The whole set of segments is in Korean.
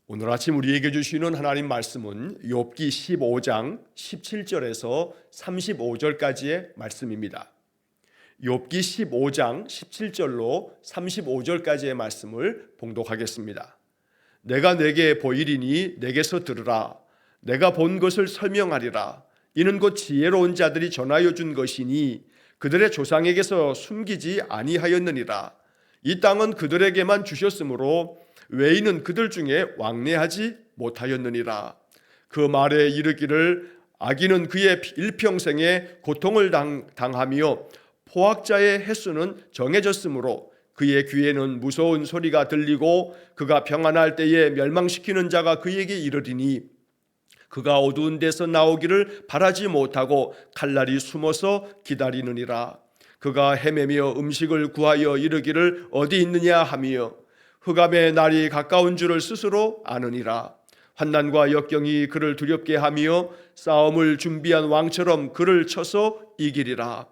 오늘 아침 우리에게 주시는 하나님 말씀은 욥기 15장 17절에서 35절까지의 말씀입니다. 욥기 15장 17절로 35절까지의 말씀을 봉독하겠습니다. 내가 내게 보이리니 내게서 들으라. 내가 본 것을 설명하리라. 이는 곧 지혜로운 자들이 전하여 준 것이니 그들의 조상에게서 숨기지 아니하였느니라. 이 땅은 그들에게만 주셨으므로 외인은 그들 중에 왕래하지 못하였느니라. 그 말에 이르기를 악인은 그의 일평생에 고통을 당하며 포학자의 횟수는 정해졌으므로 그의 귀에는 무서운 소리가 들리고 그가 평안할 때에 멸망시키는 자가 그에게 이르리니 그가 어두운 데서 나오기를 바라지 못하고 칼날이 숨어서 기다리느니라. 그가 헤매며 음식을 구하여 이르기를 어디 있느냐 하며 흑암의 날이 가까운 줄을 스스로 아느니라. 환난과 역경이 그를 두렵게 하며 싸움을 준비한 왕처럼 그를 쳐서 이기리라.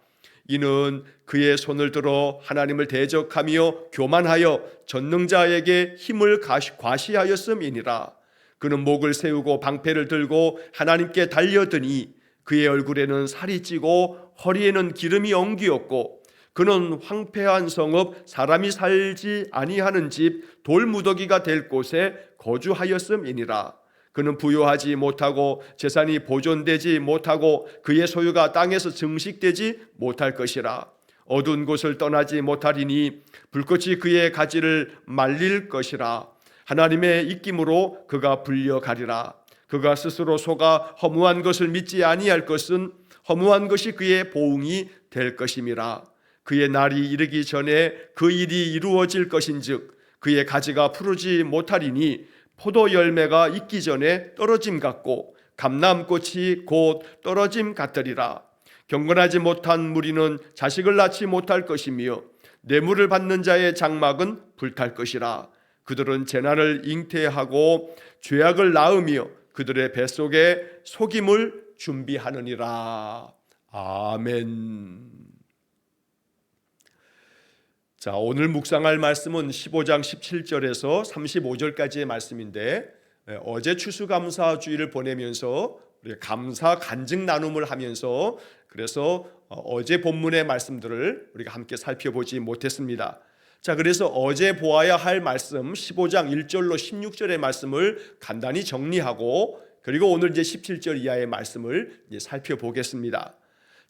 이는 그의 손을 들어 하나님을 대적하며 교만하여 전능자에게 힘을 과시하였음이니라. 그는 목을 세우고 방패를 들고 하나님께 달려드니 그의 얼굴에는 살이 찌고 허리에는 기름이 엉기었고 그는 황폐한 성읍 사람이 살지 아니하는 집 돌무더기가 될 곳에 거주하였음이니라. 그는 부요하지 못하고 재산이 보존되지 못하고 그의 소유가 땅에서 증식되지 못할 것이라. 어두운 곳을 떠나지 못하리니 불꽃이 그의 가지를 말릴 것이라. 하나님의 입김으로 그가 불려가리라. 그가 스스로 속아 허무한 것을 믿지 아니할 것은 허무한 것이 그의 보응이 될 것임이라. 그의 날이 이르기 전에 그 일이 이루어질 것인즉 그의 가지가 푸르지 못하리니 포도 열매가 익기 전에 떨어짐 같고 감람꽃이 곧 떨어짐 같으리라. 경건하지 못한 무리는 자식을 낳지 못할 것이며 뇌물을 받는 자의 장막은 불탈 것이라. 그들은 재난을 잉태하고 죄악을 낳으며 그들의 뱃속에 속임을 준비하느니라. 아멘. 자, 오늘 묵상할 말씀은 15장 17절에서 35절까지의 말씀인데 어제 추수감사주일을 보내면서 우리가 감사 간증 나눔을 하면서 그래서 어제 본문의 말씀들을 우리가 함께 살펴보지 못했습니다. 자, 그래서 어제 보아야 할 말씀 15장 1절로 16절의 말씀을 간단히 정리하고 그리고 오늘 이제 17절 이하의 말씀을 이제 살펴보겠습니다.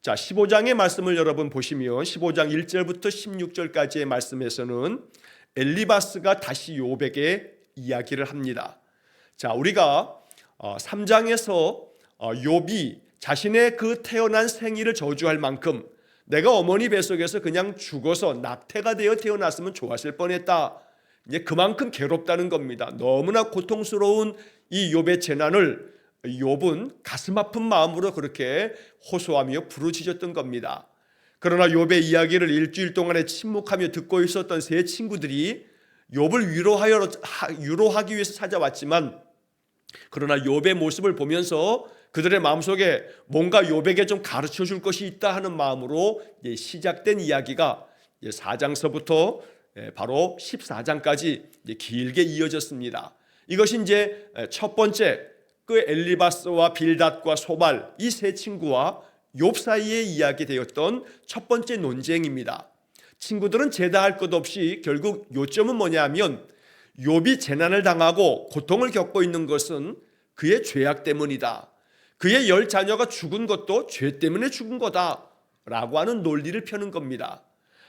자, 15장의 말씀을 여러분 보시면 15장 1절부터 16절까지의 말씀에서는 엘리바스가 다시 욥에게 이야기를 합니다. 자, 우리가 3장에서 욥이 자신의 그 태어난 생일을 저주할 만큼 내가 어머니 뱃속에서 그냥 죽어서 낙태가 되어 태어났으면 좋았을 뻔했다. 이제 그만큼 괴롭다는 겁니다. 너무나 고통스러운 이 욥의 재난을 욥은 가슴 아픈 마음으로 그렇게 호소하며 부르짖었던 겁니다. 그러나 욥의 이야기를 일주일 동안에 침묵하며 듣고 있었던 세 친구들이 욥을 위로하기 위해서 찾아왔지만 그러나 욥의 모습을 보면서 그들의 마음속에 뭔가 욥에게 좀 가르쳐 줄 것이 있다 하는 마음으로 시작된 이야기가 4장서부터 바로 14장까지 길게 이어졌습니다. 이것이 이제 첫 번째 그 엘리바스와 빌닷과 소발 이 세 친구와 욥 사이에 이야기되었던 첫 번째 논쟁입니다. 친구들은 제다할 것 없이 결국 요점은 뭐냐면 욥이 재난을 당하고 고통을 겪고 있는 것은 그의 죄악 때문이다. 그의 10자녀가 죽은 것도 죄 때문에 죽은 거다라고 하는 논리를 펴는 겁니다.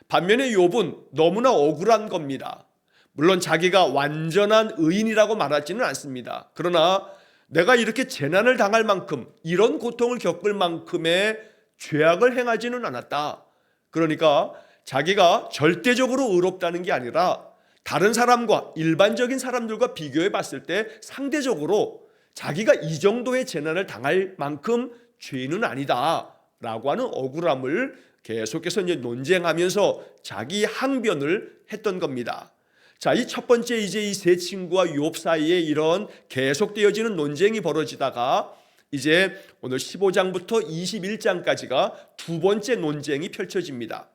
반면에 욥은 너무나 억울한 겁니다. 물론 자기가 완전한 의인이라고 말하지는 않습니다. 그러나 내가 이렇게 재난을 당할 만큼 이런 고통을 겪을 만큼의 죄악을 행하지는 않았다. 그러니까 자기가 절대적으로 의롭다는 게 아니라 다른 사람과 일반적인 사람들과 비교해 봤을 때 상대적으로 자기가 이 정도의 재난을 당할 만큼 죄인은 아니다 라고 하는 억울함을 계속해서 이제 논쟁하면서 자기 항변을 했던 겁니다. 자, 이 첫 번째 이제 이 세 친구와 욥 사이에 이런 계속되어지는 논쟁이 벌어지다가 이제 오늘 15장부터 21장까지가 두 번째 논쟁이 펼쳐집니다.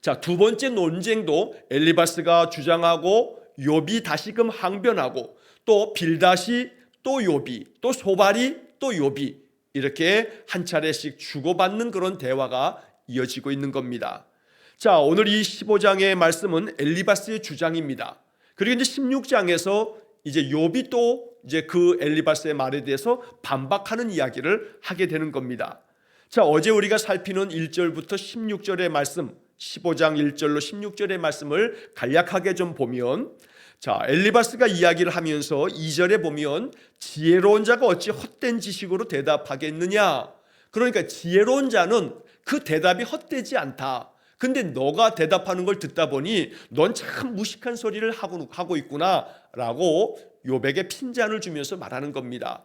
자, 두 번째 논쟁도 엘리바스가 주장하고 욥이 다시금 항변하고 또 빌닷이 또 욥이 또 소발이 또 욥이 이렇게 한 차례씩 주고받는 그런 대화가 이어지고 있는 겁니다. 자, 오늘 이 15장의 말씀은 엘리바스의 주장입니다. 그리고 이제 16장에서 이제 욥이 또 이제 그 엘리바스의 말에 대해서 반박하는 이야기를 하게 되는 겁니다. 자, 어제 우리가 살피는 1절부터 16절의 말씀, 15장 1절로 16절의 말씀을 간략하게 좀 보면, 자, 엘리바스가 이야기를 하면서 2절에 보면 지혜로운 자가 어찌 헛된 지식으로 대답하겠느냐. 그러니까 지혜로운 자는 그 대답이 헛되지 않다. 근데 너가 대답하는 걸 듣다 보니 넌 참 무식한 소리를 하고 있구나 라고 욥에게 핀잔을 주면서 말하는 겁니다.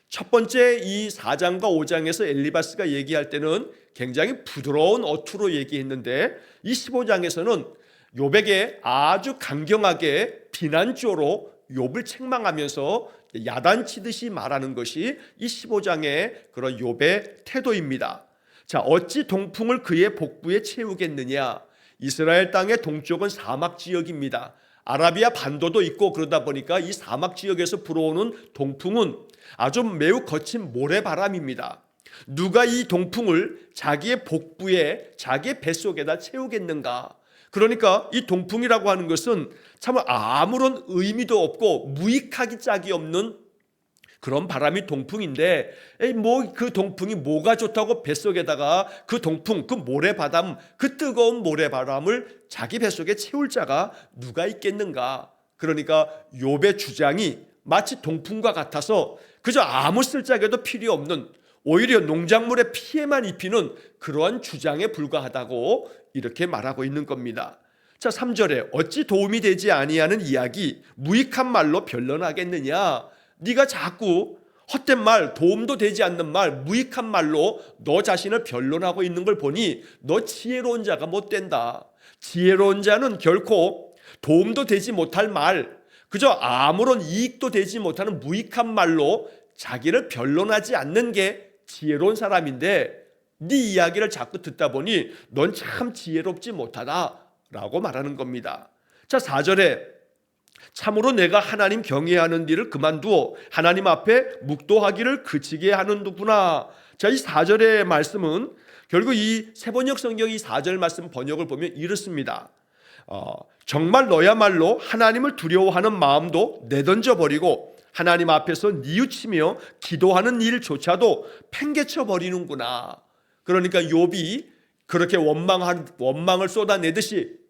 첫 번째 이 4장과 5장에서 엘리바스가 얘기할 때는 굉장히 부드러운 어투로 얘기했는데 이 15장에서는 욥에게 아주 강경하게 비난조로 욥을 책망하면서 야단치듯이 말하는 것이 이 15장의 그런 욥의 태도입니다. 자, 어찌 동풍을 그의 복부에 채우겠느냐. 이스라엘 땅의 동쪽은 사막 지역입니다. 아라비아 반도도 있고 그러다 보니까 이 사막 지역에서 불어오는 동풍은 아주 매우 거친 모래바람입니다. 누가 이 동풍을 자기의 복부에 자기의 뱃속에다 채우겠는가. 그러니까 이 동풍이라고 하는 것은 참 아무런 의미도 없고 무익하기 짝이 없는 그런 바람이 동풍인데 뭐 그 동풍이 뭐가 좋다고 뱃속에다가 그 동풍, 그 모래바람, 그 뜨거운 모래바람을 자기 뱃속에 채울 자가 누가 있겠는가. 그러니까 욥의 주장이 마치 동풍과 같아서 그저 아무 쓸데도 필요 없는, 오히려 농작물에 피해만 입히는 그러한 주장에 불과하다고 이렇게 말하고 있는 겁니다. 자, 3절에 어찌 도움이 되지 아니하는 이야기 무익한 말로 변론하겠느냐. 네가 자꾸 헛된 말, 도움도 되지 않는 말, 무익한 말로 너 자신을 변론하고 있는 걸 보니 너 지혜로운 자가 못 된다. 지혜로운 자는 결코 도움도 되지 못할 말, 그저 아무런 이익도 되지 못하는 무익한 말로 자기를 변론하지 않는 게 지혜로운 사람인데 네 이야기를 자꾸 듣다 보니 넌 참 지혜롭지 못하다라고 말하는 겁니다. 자, 4절에 참으로 내가 하나님 경외하는 일을 그만두어 하나님 앞에 묵도하기를 그치게 하는구나. 자, 이 4절의 말씀은 결국 이 세번역 성경 이 4절 말씀 번역을 보면 이렇습니다. 정말 너야말로 하나님을 두려워하는 마음도 내던져 버리고 하나님 앞에서 뉘우치며 기도하는 일조차도 팽개쳐 버리는구나. 그러니까 욥이 그렇게 원망을 쏟아내듯이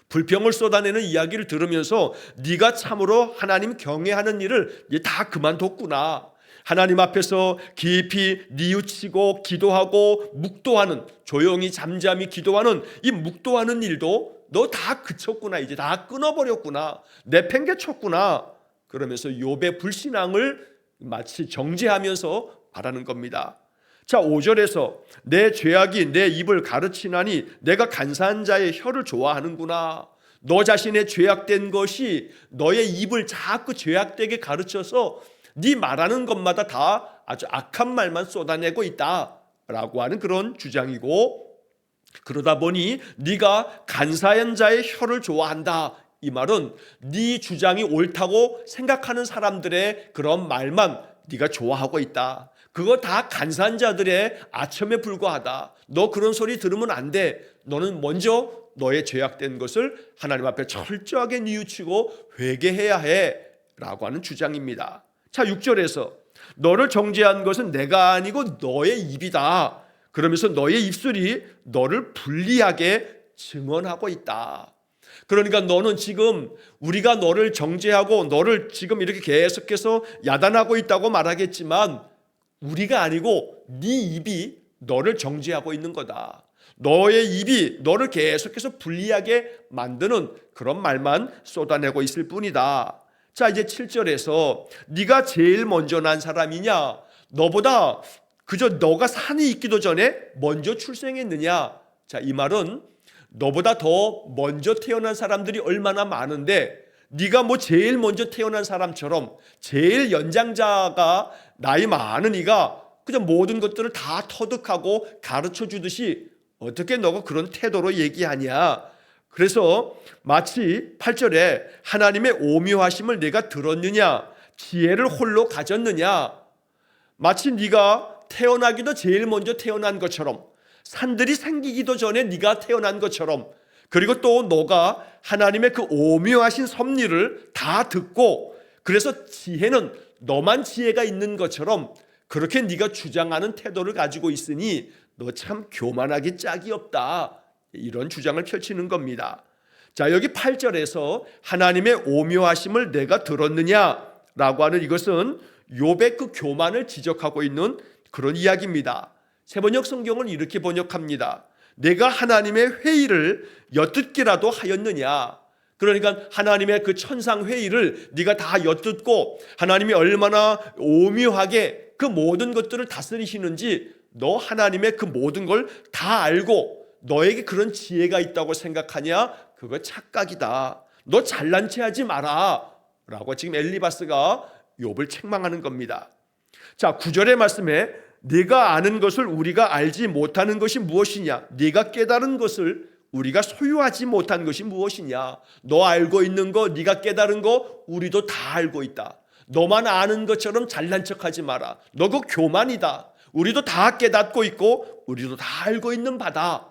불평을 쏟아내는 이야기를 들으면서 네가 참으로 하나님 경외하는 일을 이제 다 그만뒀구나. 하나님 앞에서 깊이 뉘우치고 기도하고 묵도하는, 조용히 잠잠히 기도하는 이 묵도하는 일도 너 다 그쳤구나. 이제 다 끊어버렸구나. 내팽개쳤구나. 그러면서 욥의 불신앙을 마치 정죄하면서 말하는 겁니다. 자, 5절에서 내 죄악이 내 입을 가르치나니 내가 간사한 자의 혀를 좋아하는구나. 너 자신의 죄악된 것이 너의 입을 자꾸 죄악되게 가르쳐서 네 말하는 것마다 다 아주 악한 말만 쏟아내고 있다라고 하는 그런 주장이고, 그러다 보니 네가 간사한 자의 혀를 좋아한다. 이 말은 네 주장이 옳다고 생각하는 사람들의 그런 말만 네가 좋아하고 있다. 그거 다 간사한 자들의 아첨에 불과하다. 너 그런 소리 들으면 안 돼. 너는 먼저 너의 죄악된 것을 하나님 앞에 철저하게 뉘우치고 회개해야 해 라고 하는 주장입니다. 자, 6절에서 너를 정죄한 것은 내가 아니고 너의 입이다. 그러면서 너의 입술이 너를 불리하게 증언하고 있다. 그러니까 너는 지금 우리가 너를 정죄하고 너를 지금 이렇게 계속해서 야단하고 있다고 말하겠지만 우리가 아니고 네 입이 너를 정죄하고 있는 거다. 너의 입이 너를 계속해서 불리하게 만드는 그런 말만 쏟아내고 있을 뿐이다. 자, 이제 7절에서 네가 제일 먼저 난 사람이냐? 너보다 그저 너가 산이 있기도 전에 먼저 출생했느냐? 자, 이 말은 너보다 더 먼저 태어난 사람들이 얼마나 많은데 네가 뭐 제일 먼저 태어난 사람처럼 제일 연장자가 나이 많은 이가 그냥 모든 것들을 다 터득하고 가르쳐 주듯이 어떻게 너가 그런 태도로 얘기하냐? 그래서 마치 8절에 하나님의 오묘하심을 내가 들었느냐, 지혜를 홀로 가졌느냐, 마치 네가 태어나기도 제일 먼저 태어난 것처럼, 산들이 생기기도 전에 네가 태어난 것처럼, 그리고 또 너가 하나님의 그 오묘하신 섭리를 다 듣고, 그래서 지혜는 너만 지혜가 있는 것처럼 그렇게 네가 주장하는 태도를 가지고 있으니 너 참 교만하기 짝이 없다, 이런 주장을 펼치는 겁니다. 자, 여기 8절에서 하나님의 오묘하심을 내가 들었느냐라고 하는 이것은 욥의 그 교만을 지적하고 있는 그런 이야기입니다. 세번역 성경은 이렇게 번역합니다. 내가 하나님의 회의를 엿듣기라도 하였느냐. 그러니까 하나님의 그 천상 회의를 네가 다 엿듣고 하나님이 얼마나 오묘하게 그 모든 것들을 다스리시는지 너 하나님의 그 모든 걸 다 알고 너에게 그런 지혜가 있다고 생각하냐? 그거 착각이다. 너 잘난 체 하지 마라 라고 지금 엘리바스가 욥을 책망하는 겁니다. 자, 9절의 말씀에 네가 아는 것을 우리가 알지 못하는 것이 무엇이냐? 네가 깨달은 것을 우리가 소유하지 못한 것이 무엇이냐? 너 알고 있는 거, 네가 깨달은 거 우리도 다 알고 있다. 너만 아는 것처럼 잘난 척하지 마라. 너 그거 교만이다. 우리도 다 깨닫고 있고 우리도 다 알고 있는 바다.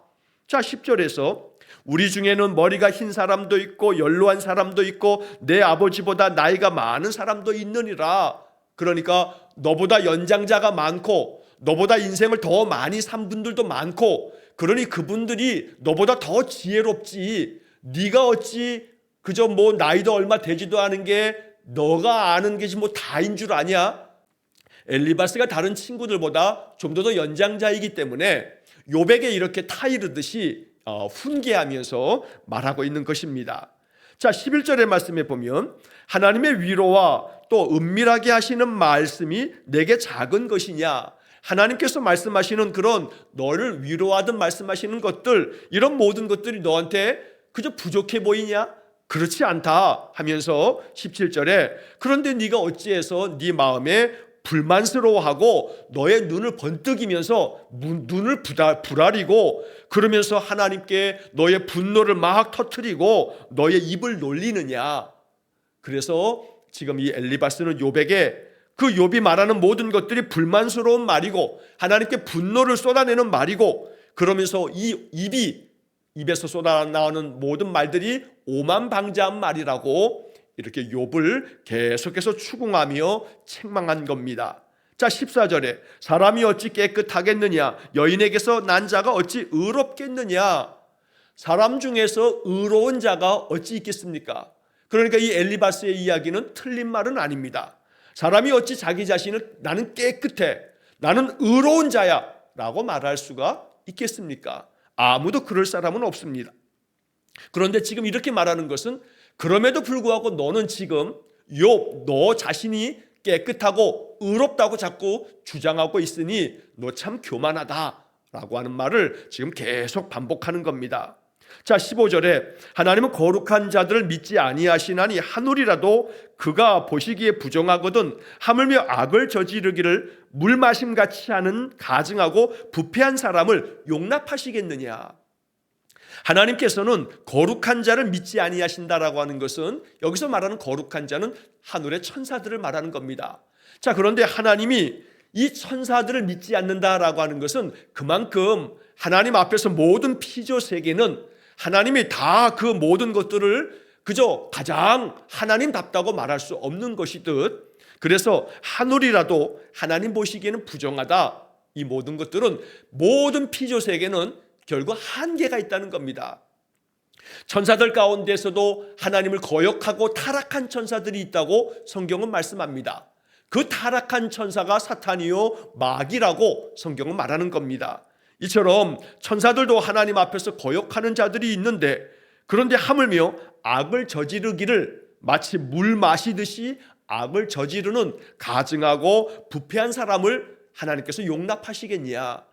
자, 10절에서 우리 중에는 머리가 흰 사람도 있고 연로한 사람도 있고 내 아버지보다 나이가 많은 사람도 있느니라. 그러니까 너보다 연장자가 많고 너보다 인생을 더 많이 산 분들도 많고, 그러니 그분들이 너보다 더 지혜롭지. 네가 어찌 그저 뭐 나이도 얼마 되지도 않은 게 너가 아는 것이 뭐 다인 줄 아냐? 엘리바스가 다른 친구들보다 좀 더 연장자이기 때문에 욥에게 이렇게 타이르듯이 훈계하면서 말하고 있는 것입니다. 자, 11절의 말씀에 보면 하나님의 위로와 또 은밀하게 하시는 말씀이 내게 작은 것이냐. 하나님께서 말씀하시는 그런 너를 위로하든 말씀하시는 것들, 이런 모든 것들이 너한테 그저 부족해 보이냐? 그렇지 않다 하면서 17절에 그런데 네가 어찌해서 네 마음에 불만스러워하고 너의 눈을 번뜩이면서 눈을 부라리고 그러면서 하나님께 너의 분노를 막 터뜨리고 너의 입을 놀리느냐. 그래서 지금 이 엘리바스는 욥에게 그 욥이 말하는 모든 것들이 불만스러운 말이고 하나님께 분노를 쏟아내는 말이고, 그러면서 이 입에서 쏟아나오는 모든 말들이 오만방자한 말이라고 이렇게 욥을 계속해서 추궁하며 책망한 겁니다. 자, 14절에 사람이 어찌 깨끗하겠느냐, 여인에게서 난 자가 어찌 의롭겠느냐. 사람 중에서 의로운 자가 어찌 있겠습니까? 그러니까 이 엘리바스의 이야기는 틀린 말은 아닙니다. 사람이 어찌 자기 자신을 나는 깨끗해, 나는 의로운 자야 라고 말할 수가 있겠습니까? 아무도 그럴 사람은 없습니다. 그런데 지금 이렇게 말하는 것은 그럼에도 불구하고 너는 지금 욥, 너 자신이 깨끗하고 의롭다고 자꾸 주장하고 있으니 너 참 교만하다 라고 하는 말을 지금 계속 반복하는 겁니다. 자, 15절에 하나님은 거룩한 자들을 믿지 아니하시나니 하늘이라도 그가 보시기에 부정하거든 하물며 악을 저지르기를 물 마심같이 하는 가증하고 부패한 사람을 용납하시겠느냐. 하나님께서는 거룩한 자를 믿지 아니하신다라고 하는 것은 여기서 말하는 거룩한 자는 하늘의 천사들을 말하는 겁니다. 자, 그런데 하나님이 이 천사들을 믿지 않는다라고 하는 것은 그만큼 하나님 앞에서 모든 피조 세계는 하나님이 다 그 모든 것들을 그저 가장 하나님답다고 말할 수 없는 것이듯, 그래서 하늘이라도 하나님 보시기에는 부정하다. 이 모든 것들은 모든 피조 세계는 결국 한계가 있다는 겁니다. 천사들 가운데서도 하나님을 거역하고 타락한 천사들이 있다고 성경은 말씀합니다. 그 타락한 천사가 사탄이요 마귀라고 성경은 말하는 겁니다. 이처럼 천사들도 하나님 앞에서 거역하는 자들이 있는데, 그런데 하물며 악을 저지르기를 마치 물 마시듯이 악을 저지르는 가증하고 부패한 사람을 하나님께서 용납하시겠냐.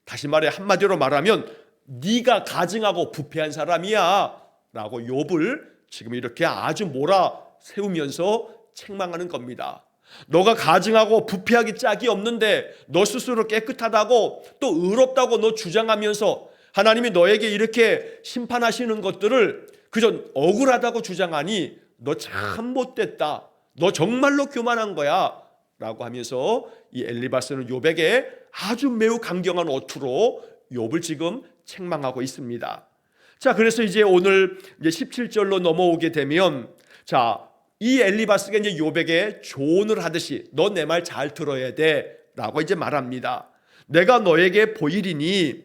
다시 말해 한마디로 말하면 네가 가증하고 부패한 사람이야 라고 욥을 지금 이렇게 아주 몰아세우면서 책망하는 겁니다. 너가 가증하고 부패하기 짝이 없는데 너 스스로 깨끗하다고 또 의롭다고 너 주장하면서 하나님이 너에게 이렇게 심판하시는 것들을 그저 억울하다고 주장하니 너 참 못됐다. 너 정말로 교만한 거야. 라고 하면서 이 엘리바스는 욥에게 아주 매우 강경한 어투로 욥을 지금 책망하고 있습니다. 자, 그래서 이제 오늘 이제 17절로 넘어오게 되면 자, 이 엘리바스가 이제 욥에게 조언을 하듯이 너 내 말 잘 들어야 돼 라고 이제 말합니다. 내가 너에게 보이리니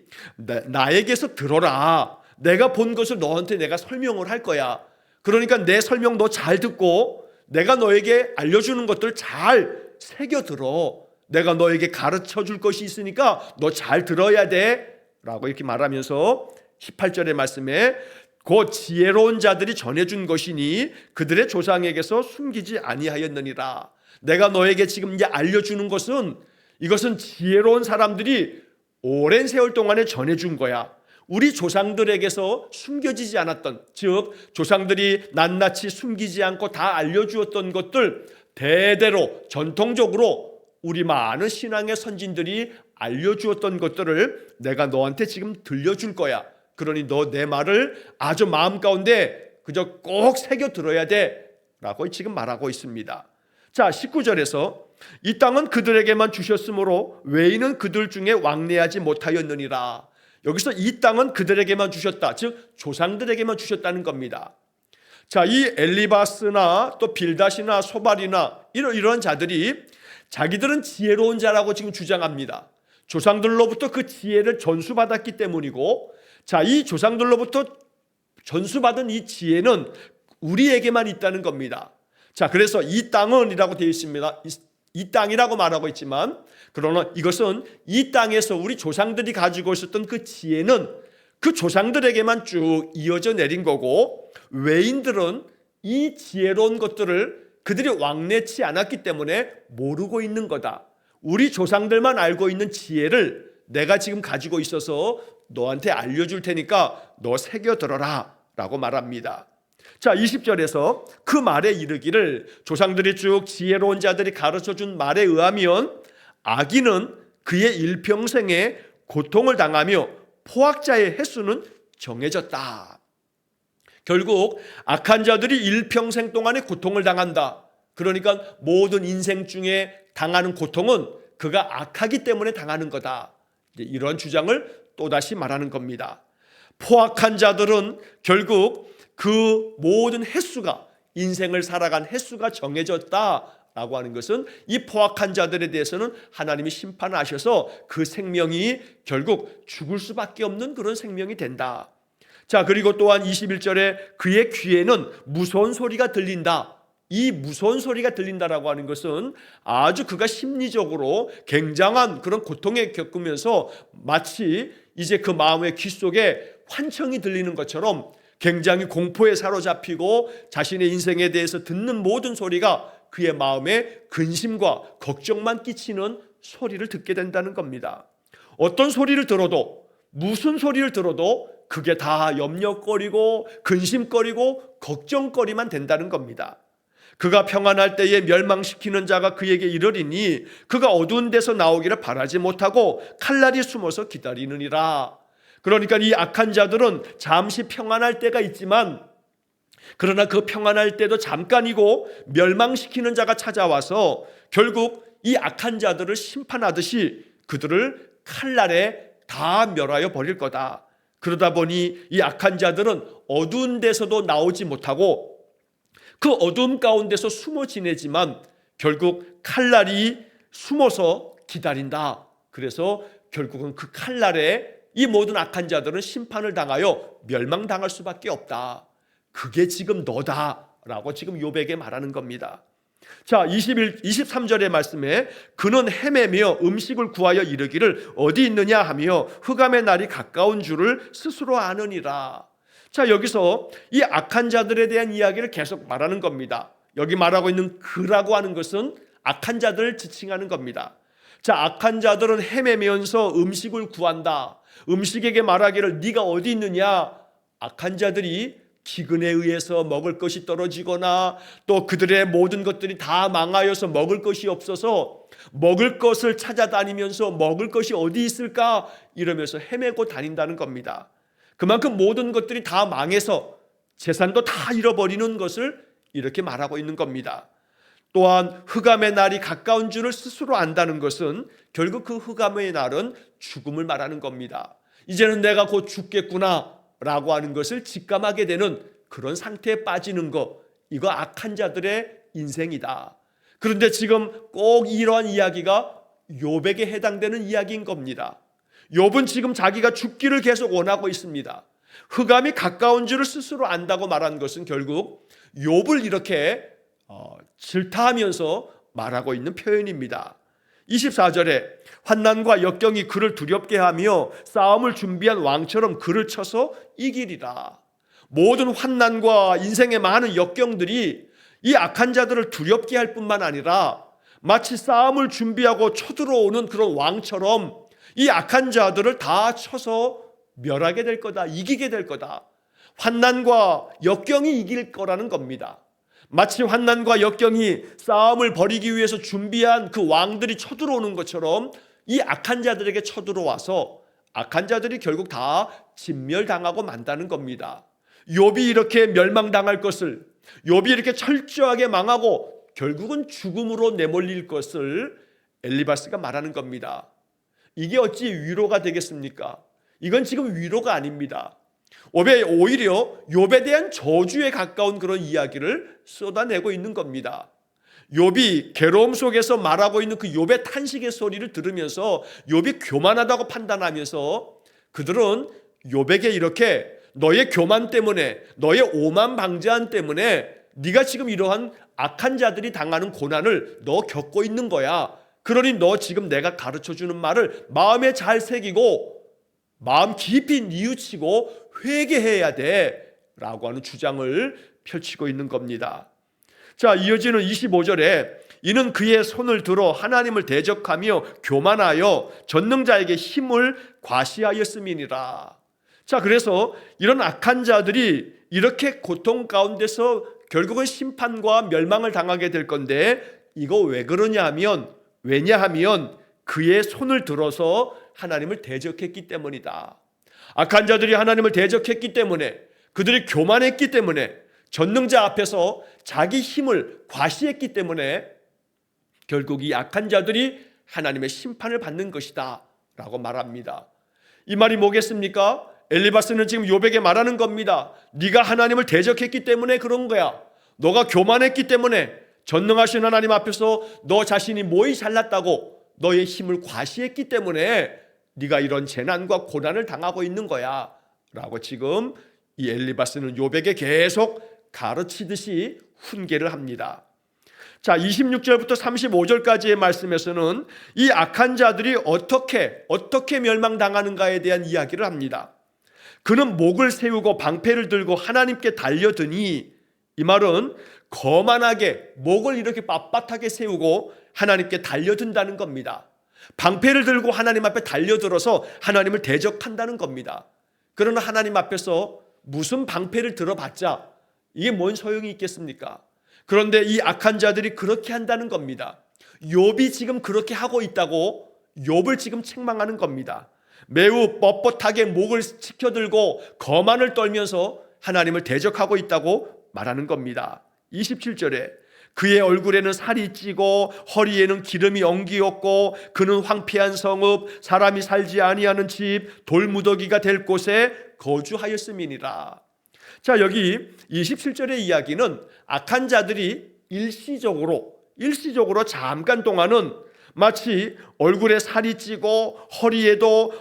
나에게서 들어라. 내가 본 것을 너한테 내가 설명을 할 거야. 그러니까 내 설명 너 잘 듣고 내가 너에게 알려주는 것들 잘 새겨 들어. 내가 너에게 가르쳐 줄 것이 있으니까 너 잘 들어야 돼 라고 이렇게 말하면서 18절의 말씀에 곧 지혜로운 자들이 전해준 것이니 그들의 조상에게서 숨기지 아니하였느니라. 내가 너에게 지금 이제 알려주는 것은 이것은 지혜로운 사람들이 오랜 세월 동안에 전해준 거야. 우리 조상들에게서 숨겨지지 않았던, 즉 조상들이 낱낱이 숨기지 않고 다 알려주었던 것들 대대로 전통적으로 우리 많은 신앙의 선진들이 알려주었던 것들을 내가 너한테 지금 들려줄 거야. 그러니 너 내 말을 아주 마음 가운데 그저 꼭 새겨 들어야 돼 라고 지금 말하고 있습니다. 자, 19절에서 이 땅은 그들에게만 주셨으므로 외인은 그들 중에 왕래하지 못하였느니라. 여기서 이 땅은 그들에게만 주셨다, 즉 조상들에게만 주셨다는 겁니다. 자, 이 엘리바스나 또 빌닷이나 소발이나 이런 자들이 자기들은 지혜로운 자라고 지금 주장합니다. 조상들로부터 그 지혜를 전수받았기 때문이고, 자, 이 조상들로부터 전수받은 이 지혜는 우리에게만 있다는 겁니다. 자, 그래서 이 땅은 이라고 되어 있습니다. 이 땅이라고 말하고 있지만, 그러나 이것은 이 땅에서 우리 조상들이 가지고 있었던 그 지혜는 그 조상들에게만 쭉 이어져 내린 거고, 외인들은 이 지혜로운 것들을 그들이 왕래치 않았기 때문에 모르고 있는 거다. 우리 조상들만 알고 있는 지혜를 내가 지금 가지고 있어서 너한테 알려줄 테니까 너 새겨들어라 라고 말합니다. 자, 20절에서 그 말에 이르기를, 조상들이 쭉 지혜로운 자들이 가르쳐준 말에 의하면 악인은 그의 일평생에 고통을 당하며 포악자의 횟수는 정해졌다. 결국 악한 자들이 일평생 동안에 고통을 당한다. 그러니까 모든 인생 중에 당하는 고통은 그가 악하기 때문에 당하는 거다. 이런 주장을 또다시 말하는 겁니다. 포악한 자들은 결국 그 모든 횟수가, 인생을 살아간 횟수가 정해졌다라고 하는 것은 이 포악한 자들에 대해서는 하나님이 심판하셔서 그 생명이 결국 죽을 수밖에 없는 그런 생명이 된다. 자, 그리고 또한 21절에 그의 귀에는 무서운 소리가 들린다. 이 무서운 소리가 들린다라고 하는 것은 아주 그가 심리적으로 굉장한 그런 고통에 겪으면서 마치 이제 그 마음의 귀 속에 환청이 들리는 것처럼 굉장히 공포에 사로잡히고 자신의 인생에 대해서 듣는 모든 소리가 그의 마음에 근심과 걱정만 끼치는 소리를 듣게 된다는 겁니다. 어떤 소리를 들어도, 무슨 소리를 들어도 그게 다 염려거리고 근심거리고 걱정거리만 된다는 겁니다. 그가 평안할 때에 멸망시키는 자가 그에게 이르리니 그가 어두운 데서 나오기를 바라지 못하고 칼날이 숨어서 기다리느니라. 그러니까 이 악한 자들은 잠시 평안할 때가 있지만, 그러나 그 평안할 때도 잠깐이고 멸망시키는 자가 찾아와서 결국 이 악한 자들을 심판하듯이 그들을 칼날에 다 멸하여 버릴 거다. 그러다 보니 이 악한 자들은 어두운 데서도 나오지 못하고 그 어두움 가운데서 숨어 지내지만 결국 칼날이 숨어서 기다린다. 그래서 결국은 그 칼날에 이 모든 악한 자들은 심판을 당하여 멸망당할 수밖에 없다. 그게 지금 너다라고 지금 욥에게 말하는 겁니다. 자, 23절의 말씀에 그는 헤매며 음식을 구하여 이르기를 어디 있느냐 하며 흑암의 날이 가까운 줄을 스스로 아느니라. 자, 여기서 이 악한 자들에 대한 이야기를 계속 말하는 겁니다. 여기 말하고 있는 그라고 하는 것은 악한 자들을 지칭하는 겁니다. 자, 악한 자들은 헤매면서 음식을 구한다. 음식에게 말하기를 네가 어디 있느냐. 악한 자들이 기근에 의해서 먹을 것이 떨어지거나 또 그들의 모든 것들이 다 망하여서 먹을 것이 없어서 먹을 것을 찾아다니면서 먹을 것이 어디 있을까 이러면서 헤매고 다닌다는 겁니다. 그만큼 모든 것들이 다 망해서 재산도 다 잃어버리는 것을 이렇게 말하고 있는 겁니다. 또한 흑암의 날이 가까운 줄을 스스로 안다는 것은 결국 그 흑암의 날은 죽음을 말하는 겁니다. 이제는 내가 곧 죽겠구나 라고 하는 것을 직감하게 되는 그런 상태에 빠지는 것, 이거 악한 자들의 인생이다. 그런데 지금 꼭 이러한 이야기가 욥에게 해당되는 이야기인 겁니다. 욥은 지금 자기가 죽기를 계속 원하고 있습니다. 흑암이 가까운 줄을 스스로 안다고 말한 것은 결국 욥을 이렇게 질타하면서 말하고 있는 표현입니다. 24절에 환난과 역경이 그를 두렵게 하며 싸움을 준비한 왕처럼 그를 쳐서 이기리라. 모든 환난과 인생의 많은 역경들이 이 악한 자들을 두렵게 할 뿐만 아니라 마치 싸움을 준비하고 쳐들어오는 그런 왕처럼 이 악한 자들을 다 쳐서 멸하게 될 거다, 이기게 될 거다. 환난과 역경이 이길 거라는 겁니다. 마치 환난과 역경이 싸움을 벌이기 위해서 준비한 그 왕들이 쳐들어오는 것처럼 이 악한 자들에게 쳐들어와서 악한 자들이 결국 다 진멸당하고 만다는 겁니다. 욥이 이렇게 멸망당할 것을, 욥이 이렇게 철저하게 망하고 결국은 죽음으로 내몰릴 것을 엘리바스가 말하는 겁니다. 이게 어찌 위로가 되겠습니까? 이건 지금 위로가 아닙니다. 오히려 욥에 대한 저주에 가까운 그런 이야기를 쏟아내고 있는 겁니다. 욥이 괴로움 속에서 말하고 있는 그 욥의 탄식의 소리를 들으면서 욥이 교만하다고 판단하면서 그들은 욥에게 이렇게 너의 교만 때문에, 너의 오만방자한 때문에 네가 지금 이러한 악한 자들이 당하는 고난을 너 겪고 있는 거야. 그러니 너 지금 내가 가르쳐주는 말을 마음에 잘 새기고 마음 깊이 뉘우치고 회개해야 돼 라고 하는 주장을 펼치고 있는 겁니다. 자, 이어지는 25절에 이는 그의 손을 들어 하나님을 대적하며 교만하여 전능자에게 힘을 과시하였음이니라. 자, 그래서 이런 악한 자들이 이렇게 고통 가운데서 결국은 심판과 멸망을 당하게 될 건데 이거 왜 그러냐 하면, 왜냐하면 그의 손을 들어서 하나님을 대적했기 때문이다. 악한 자들이 하나님을 대적했기 때문에, 그들이 교만했기 때문에, 전능자 앞에서 자기 힘을 과시했기 때문에 결국 이 악한 자들이 하나님의 심판을 받는 것이다 라고 말합니다. 이 말이 뭐겠습니까? 엘리바스는 지금 욥에게 말하는 겁니다. 네가 하나님을 대적했기 때문에 그런 거야. 너가 교만했기 때문에, 전능하신 하나님 앞에서 너 자신이 뭐이 잘났다고 너의 힘을 과시했기 때문에 네가 이런 재난과 고난을 당하고 있는 거야 라고 지금 이 엘리바스는 욥에게 계속 가르치듯이 훈계를 합니다. 자, 26절부터 35절까지의 말씀에서는 이 악한 자들이 어떻게 멸망당하는가에 대한 이야기를 합니다. 그는 목을 세우고 방패를 들고 하나님께 달려드니, 이 말은 거만하게 목을 이렇게 빳빳하게 세우고 하나님께 달려든다는 겁니다. 방패를 들고 하나님 앞에 달려들어서 하나님을 대적한다는 겁니다. 그러나 하나님 앞에서 무슨 방패를 들어봤자 이게 뭔 소용이 있겠습니까? 그런데 이 악한 자들이 그렇게 한다는 겁니다. 욥이 지금 그렇게 하고 있다고 욥을 지금 책망하는 겁니다. 매우 뻣뻣하게 목을 치켜들고 거만을 떨면서 하나님을 대적하고 있다고 말하는 겁니다. 27절에 그의 얼굴에는 살이 찌고 허리에는 기름이 엉기었고 그는 황폐한 성읍, 사람이 살지 아니하는 집, 돌무더기가 될 곳에 거주하였음이니라. 자, 여기 27절의 이야기는 악한 자들이 일시적으로 잠깐 동안은 마치 얼굴에 살이 찌고 허리에도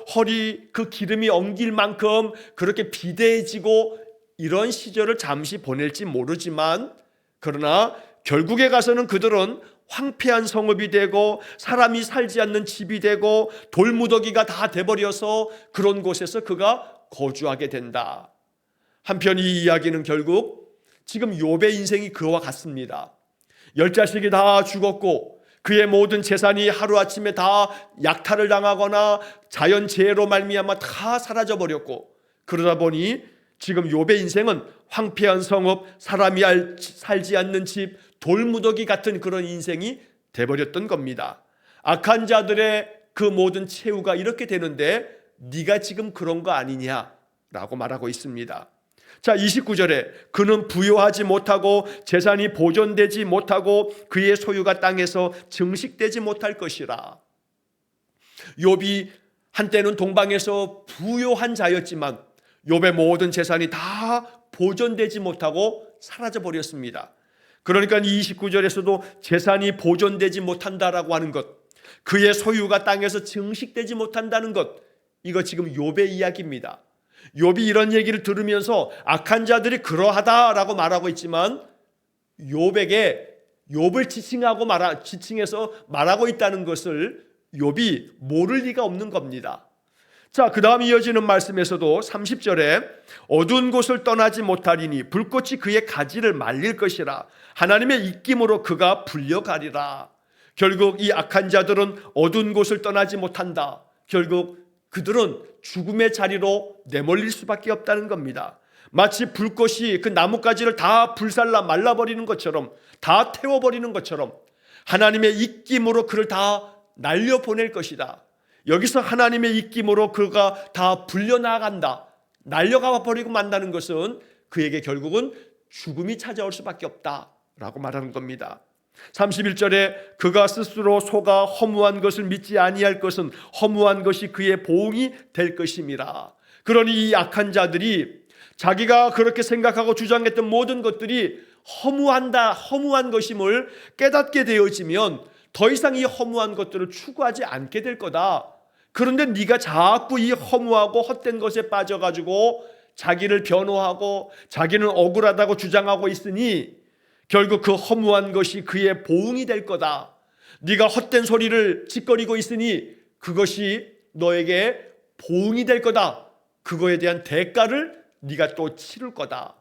그 기름이 엉길 만큼 그렇게 비대해지고 이런 시절을 잠시 보낼지 모르지만, 그러나 결국에 가서는 그들은 황폐한 성읍이 되고 사람이 살지 않는 집이 되고 돌무더기가 다 돼버려서 그런 곳에서 그가 거주하게 된다. 한편 이 이야기는 결국 지금 욥의 인생이 그와 같습니다. 10자식이 다 죽었고 그의 모든 재산이 하루아침에 다 약탈을 당하거나 자연재해로 말미암아 다 사라져버렸고, 그러다 보니 지금 욥의 인생은 황폐한 성읍, 사람이 살지 않는 집, 돌무더기 같은 그런 인생이 돼버렸던 겁니다. 악한 자들의 그 모든 최후가 이렇게 되는데 네가 지금 그런 거 아니냐라고 말하고 있습니다. 자, 29절에 그는 부요하지 못하고 재산이 보존되지 못하고 그의 소유가 땅에서 증식되지 못할 것이라. 욥이 한때는 동방에서 부요한 자였지만 욥의 모든 재산이 다 보존되지 못하고 사라져 버렸습니다. 그러니까 29절에서도 재산이 보존되지 못한다라고 하는 것, 그의 소유가 땅에서 증식되지 못한다는 것, 이거 지금 욥의 이야기입니다. 욥이 이런 얘기를 들으면서 악한 자들이 그러하다라고 말하고 있지만 욥을 지칭해서 말하고 있다는 것을 욥이 모를 리가 없는 겁니다. 자, 그 다음 이어지는 말씀에서도 30절에 어두운 곳을 떠나지 못하리니 불꽃이 그의 가지를 말릴 것이라. 하나님의 입김으로 그가 불려가리라. 결국 이 악한 자들은 어두운 곳을 떠나지 못한다. 결국 그들은 죽음의 자리로 내몰릴 수밖에 없다는 겁니다. 마치 불꽃이 그 나뭇가지를 다 불살라 말라버리는 것처럼, 다 태워버리는 것처럼 하나님의 입김으로 그를 다 날려보낼 것이다. 여기서 하나님의 입김으로 그가 다 불려나간다, 날려가 버리고 만다는 것은 그에게 결국은 죽음이 찾아올 수밖에 없다라고 말하는 겁니다. 31절에 그가 스스로 속아 허무한 것을 믿지 아니할 것은 허무한 것이 그의 보응이 될 것임이라. 그러니 이 악한 자들이 자기가 그렇게 생각하고 주장했던 모든 것들이 허무한 것임을 깨닫게 되어지면 더 이상 이 허무한 것들을 추구하지 않게 될 거다. 그런데 네가 자꾸 이 허무하고 헛된 것에 빠져가지고 자기를 변호하고 자기는 억울하다고 주장하고 있으니 결국 그 허무한 것이 그의 보응이 될 거다. 네가 헛된 소리를 짓거리고 있으니 그것이 너에게 보응이 될 거다. 그거에 대한 대가를 네가 또 치를 거다.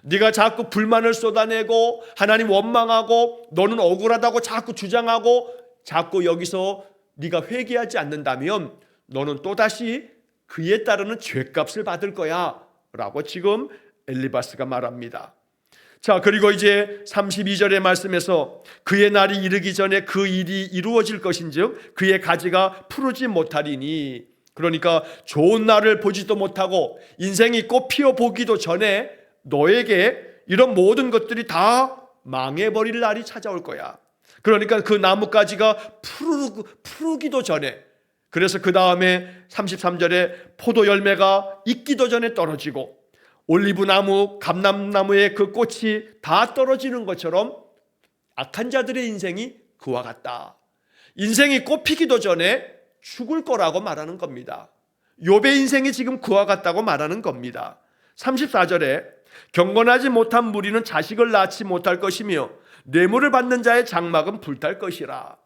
네가 자꾸 불만을 쏟아내고 하나님 원망하고 너는 억울하다고 자꾸 주장하고 자꾸 여기서 네가 회개하지 않는다면 너는 또다시 그에 따르는 죄값을 받을 거야 라고 지금 엘리바스가 말합니다. 자, 그리고 이제 32절의 말씀에서 그의 날이 이르기 전에 그 일이 이루어질 것인즉 그의 가지가 푸르지 못하리니, 그러니까 좋은 날을 보지도 못하고 인생이 꽃 피어보기도 전에 너에게 이런 모든 것들이 다 망해버릴 날이 찾아올 거야. 그러니까 그 나뭇가지가 푸르기도 전에, 그래서 그 다음에 33절에 포도 열매가 익기도 전에 떨어지고 올리브나무, 감람나무의 그 꽃이 다 떨어지는 것처럼 악한 자들의 인생이 그와 같다. 인생이 꽃피기도 전에 죽을 거라고 말하는 겁니다. 욥의 인생이 지금 그와 같다고 말하는 겁니다. 34절에 경건하지 못한 무리는 자식을 낳지 못할 것이며 뇌물을 받는 자의 장막은 불탈 것이라.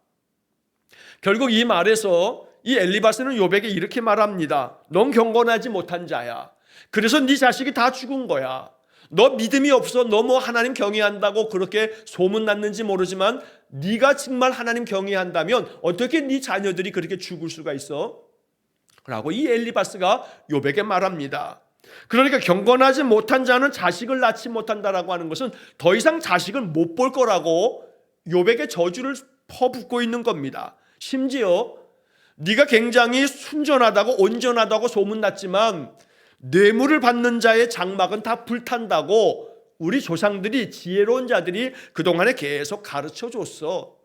결국 이 말에서 이 엘리바스는 욥에게 이렇게 말합니다. 넌 경건하지 못한 자야. 그래서 네 자식이 다 죽은 거야. 너 믿음이 없어. 너 뭐 하나님 경외한다고 그렇게 소문났는지 모르지만 네가 정말 하나님 경외한다면 어떻게 네 자녀들이 그렇게 죽을 수가 있어? 라고 이 엘리바스가 욥에게 말합니다. 그러니까 경건하지 못한 자는 자식을 낳지 못한다라고 하는 것은 더 이상 자식을 못 볼 거라고 욥에게 저주를 퍼붓고 있는 겁니다. 심지어 네가 굉장히 순전하다고 온전하다고 소문났지만 뇌물을 받는 자의 장막은 다 불탄다고 우리 조상들이, 지혜로운 자들이 그동안에 계속 가르쳐 줬어.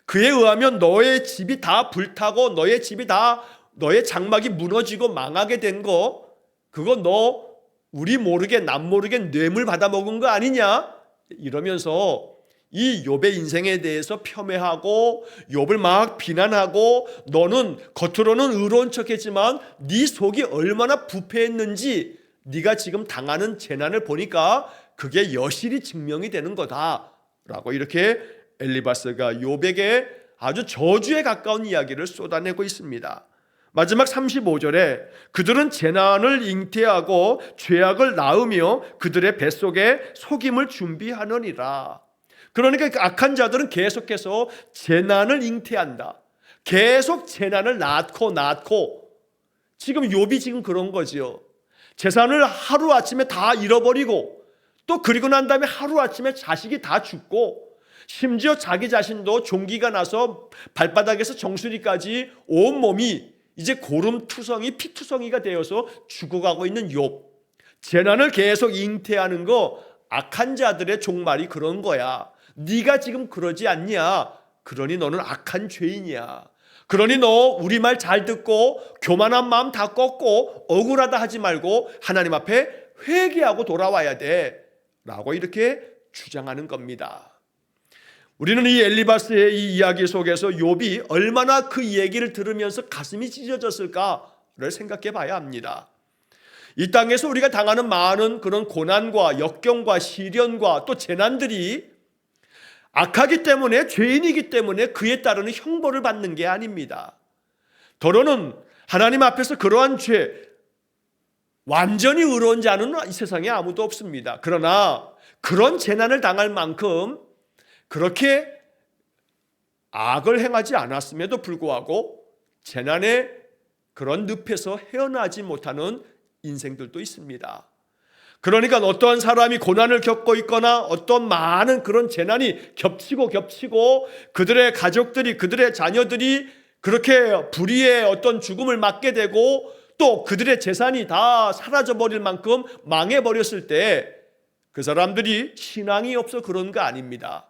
그에 의하면 너의 집이 다 불타고 너의 장막이 무너지고 망하게 된 거, 그거 너 우리 모르게 남 모르게 뇌물 받아먹은 거 아니냐? 이러면서 이 욥의 인생에 대해서 폄훼하고 욥을 막 비난하고 너는 겉으로는 의로운 척했지만 네 속이 얼마나 부패했는지 네가 지금 당하는 재난을 보니까 그게 여실히 증명이 되는 거다라고 이렇게 엘리바스가 욥에게 아주 저주에 가까운 이야기를 쏟아내고 있습니다. 마지막 35절에 그들은 재난을 잉태하고 죄악을 낳으며 그들의 뱃속에 속임을 준비하느니라. 그러니까 그 악한 자들은 계속해서 재난을 잉태한다. 계속 재난을 낳고 지금 욥이 지금 그런 거죠. 재산을 하루아침에 다 잃어버리고 또 그리고 난 다음에 하루아침에 자식이 다 죽고 심지어 자기 자신도 종기가 나서 발바닥에서 정수리까지 온몸이 이제 고름투성이 피투성이가 되어서 죽어가고 있는 욥. 재난을 계속 잉태하는 거 악한 자들의 종말이 그런 거야. 네가 지금 그러지 않냐? 그러니 너는 악한 죄인이야. 그러니 너 우리 말 잘 듣고 교만한 마음 다 꺾고 억울하다 하지 말고 하나님 앞에 회개하고 돌아와야 돼 라고 이렇게 주장하는 겁니다. 우리는 이 엘리바스의 이 이야기 속에서 욥이 얼마나 그 얘기를 들으면서 가슴이 찢어졌을까를 생각해 봐야 합니다. 이 땅에서 우리가 당하는 많은 그런 고난과 역경과 시련과 또 재난들이 악하기 때문에, 죄인이기 때문에 그에 따르는 형벌을 받는 게 아닙니다. 더러는 하나님 앞에서 그러한 죄, 완전히 의로운 자는 이 세상에 아무도 없습니다. 그러나 그런 재난을 당할 만큼 그렇게 악을 행하지 않았음에도 불구하고 재난의 그런 늪에서 헤어나지 못하는 인생들도 있습니다. 그러니까 어떠한 사람이 고난을 겪고 있거나 어떤 많은 그런 재난이 겹치고 그들의 가족들이, 그들의 자녀들이 그렇게 불의의 어떤 죽음을 맞게 되고 또 그들의 재산이 다 사라져버릴 만큼 망해버렸을 때 그 사람들이 신앙이 없어 그런 거 아닙니다.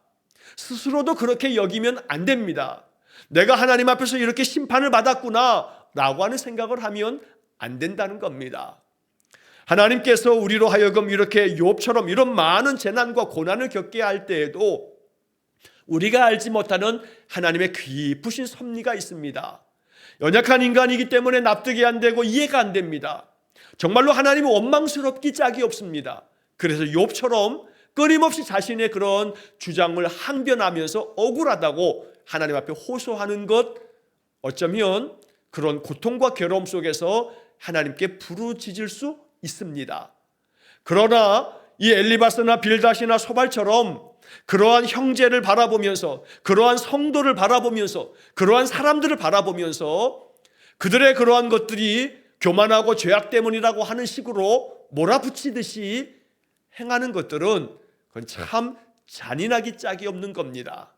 스스로도 그렇게 여기면 안 됩니다. 내가 하나님 앞에서 이렇게 심판을 받았구나 라고 하는 생각을 하면 안 된다는 겁니다. 하나님께서 우리로 하여금 이렇게 욥처럼 이런 많은 재난과 고난을 겪게 할 때에도 우리가 알지 못하는 하나님의 깊으신 섭리가 있습니다. 연약한 인간이기 때문에 납득이 안 되고 이해가 안 됩니다. 정말로 하나님은 원망스럽기 짝이 없습니다. 그래서 욥처럼 끊임없이 자신의 그런 주장을 항변하면서 억울하다고 하나님 앞에 호소하는 것, 어쩌면 그런 고통과 괴로움 속에서 하나님께 부르짖을 수 있습니다. 그러나 이 엘리바스나 빌닷이나 소발처럼 그러한 형제를 바라보면서, 그러한 성도를 바라보면서, 그러한 사람들을 바라보면서 그들의 그러한 것들이 교만하고 죄악 때문이라고 하는 식으로 몰아붙이듯이 행하는 것들은 그건 참 잔인하기 짝이 없는 겁니다.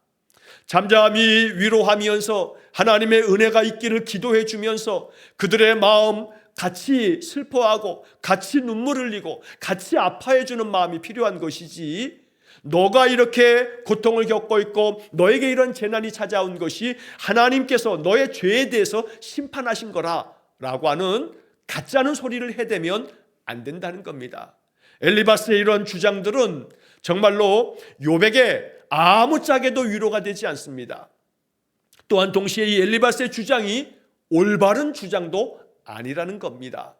잠잠히 위로하면서 하나님의 은혜가 있기를 기도해 주면서 그들의 마음 같이 슬퍼하고 같이 눈물 흘리고 같이 아파해 주는 마음이 필요한 것이지, 너가 이렇게 고통을 겪고 있고 너에게 이런 재난이 찾아온 것이 하나님께서 너의 죄에 대해서 심판하신 거라 라고 하는 가짜는 소리를 해대면 안 된다는 겁니다. 엘리바스의 이런 주장들은 정말로 욥에게 아무짝에도 위로가 되지 않습니다. 또한 동시에 이 엘리바스의 주장이 올바른 주장도 아니라는 겁니다.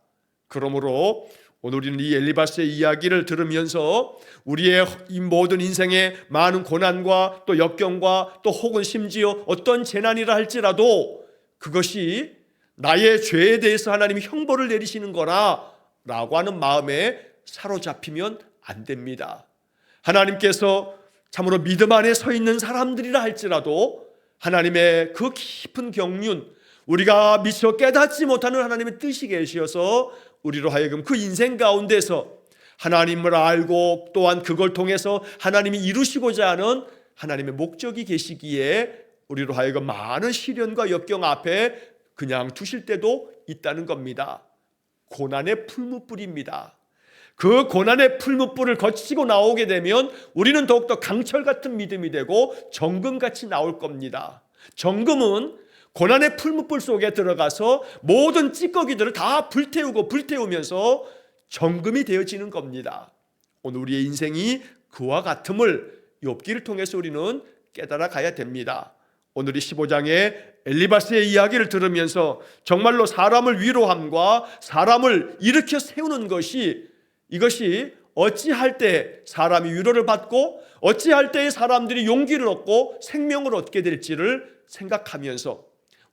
그러므로 오늘 우리는 이 엘리바스의 이야기를 들으면서 우리의 이 모든 인생의 많은 고난과 또 역경과 또 혹은 심지어 어떤 재난이라 할지라도 그것이 나의 죄에 대해서 하나님이 형벌을 내리시는 거라 라고 하는 마음에 사로잡히면 안 됩니다. 하나님께서 참으로 믿음 안에 서 있는 사람들이라 할지라도 하나님의 그 깊은 경륜, 우리가 미처 깨닫지 못하는 하나님의 뜻이 계셔서 우리로 하여금 그 인생 가운데서 하나님을 알고 또한 그걸 통해서 하나님이 이루시고자 하는 하나님의 목적이 계시기에 우리로 하여금 많은 시련과 역경 앞에 그냥 두실 때도 있다는 겁니다. 고난의 풀무불입니다. 그 고난의 풀무불을 거치고 나오게 되면 우리는 더욱더 강철 같은 믿음이 되고 정금같이 나올 겁니다. 정금은 고난의 풀무불 속에 들어가서 모든 찌꺼기들을 다 불태우면서 정금이 되어지는 겁니다. 오늘 우리의 인생이 그와 같음을 욥기를 통해서 우리는 깨달아 가야 됩니다. 오늘 이 15장의 엘리바스의 이야기를 들으면서 정말로 사람을 위로함과 사람을 일으켜 세우는 것이, 이것이 어찌할 때 사람이 위로를 받고 어찌할 때에 사람들이 용기를 얻고 생명을 얻게 될지를 생각하면서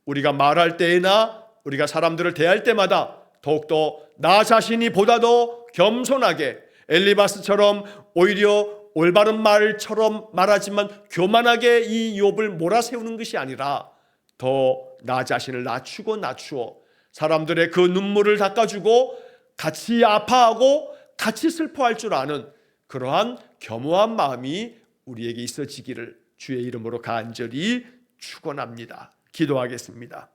우리가 말할 때나 우리가 사람들을 대할 때마다 더욱더 나 자신이 보다 더 겸손하게 엘리바스처럼 오히려 올바른 말처럼 말하지만 교만하게 이 욥을 몰아세우는 것이 아니라 더 나 자신을 낮추어 사람들의 그 눈물을 닦아주고 같이 아파하고 같이 슬퍼할 줄 아는 그러한 겸허한 마음이 우리에게 있어지기를 주의 이름으로 간절히 축원합니다. 기도하겠습니다.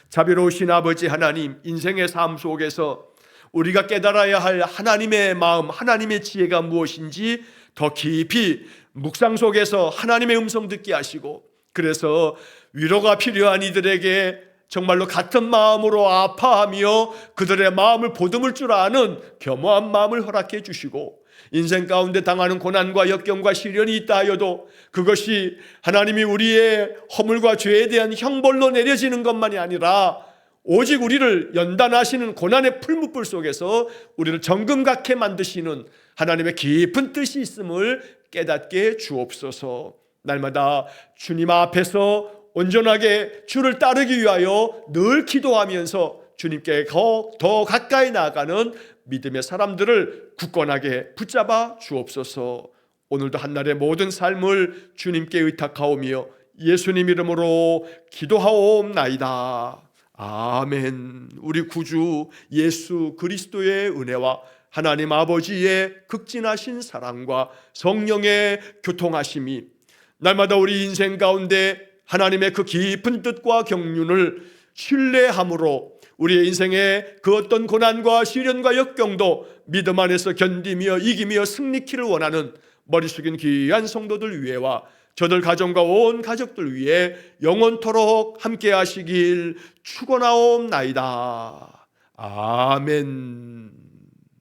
자비로우신 아버지 하나님, 인생의 삶 속에서 우리가 깨달아야 할 하나님의 마음, 하나님의 지혜가 무엇인지 더 깊이 묵상 속에서 하나님의 음성 듣게 하시고, 그래서 위로가 필요한 이들에게 정말로 같은 마음으로 아파하며 그들의 마음을 보듬을 줄 아는 겸허한 마음을 허락해 주시고, 인생 가운데 당하는 고난과 역경과 시련이 있다 하여도 그것이 하나님이 우리의 허물과 죄에 대한 형벌로 내려지는 것만이 아니라 오직 우리를 연단하시는 고난의 풀무불 속에서 우리를 정금 같게 만드시는 하나님의 깊은 뜻이 있음을 깨닫게 주옵소서. 날마다 주님 앞에서 온전하게 주를 따르기 위하여 늘 기도하면서 주님께 더 가까이 나아가는 믿음의 사람들을 굳건하게 붙잡아 주옵소서. 오늘도 한날의 모든 삶을 주님께 의탁하오며 예수님 이름으로 기도하옵나이다. 아멘. 우리 구주 예수 그리스도의 은혜와 하나님 아버지의 극진하신 사랑과 성령의 교통하심이 날마다 우리 인생 가운데 하나님의 그 깊은 뜻과 경륜을 신뢰함으로 우리의 인생의 그 어떤 고난과 시련과 역경도 믿음 안에서 견디며 이기며 승리키를 원하는 머리 숙인 귀한 성도들 위해와 저들 가정과 온 가족들 위해 영원토록 함께 하시길 축원하옵나이다. 아멘.